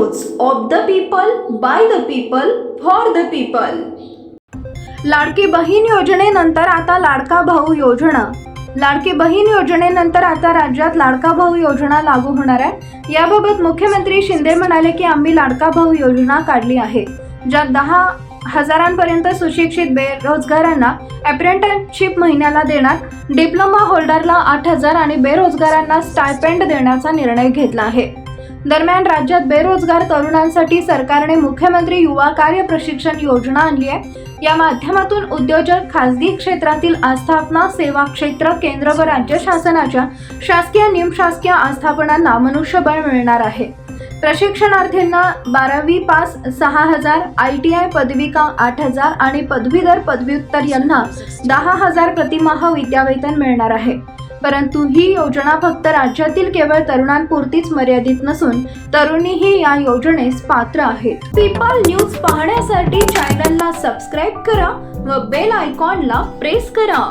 News of the people, by the people, for the people. लाडकी बहीण योजनेनंतर आता लाडका भाऊ योजना। लाडकी बहीण योजनेनंतर आता राज्यात लाडका भाऊ योजना लागू होणार आहे। याबाबत मुख्यमंत्री शिंदे म्हणाले की आम्ही लाडका भाऊ योजना काढली आहे, ज्यात 10,000पर्यंत सुशिक्षित बेरोजगारांना अप्रेंटिसशिप महिन्याला देणार, डिप्लोमा होल्डरला 8,000 आणि बेरोजगारांना स्टायपेंड देण्याचा निर्णय घेतला आहे। दरम्यान राज्यात बेरोजगार तरुणांसाठी सरकारने मुख्यमंत्री युवा कार्य प्रशिक्षण योजना आणली आहे। या माध्यमातून उद्योजक, खासगी क्षेत्रातील आस्थापना, सेवा क्षेत्र, केंद्र व राज्य शासनाच्या शासकीय, निमशासकीय आस्थापनांना मनुष्यबळ मिळणार आहे। प्रशिक्षणार्थींना 12वी पास 6,000, ITI पदविका 8,000 आणि पदवीधर पदव्युत्तर यांना 10,000 प्रतिमाह विद्यावेतन मिळणार आहे। परंतु ही योजना फक्त राज्यातील केवळ तरुणांपुरतीच मर्यादित नसून तरुणीही या योजनेस पात्र आहेत। पीपल न्यूज पाहण्यासाठी चॅनलला सबस्क्राईब करा व बेल आयकॉनला प्रेस करा।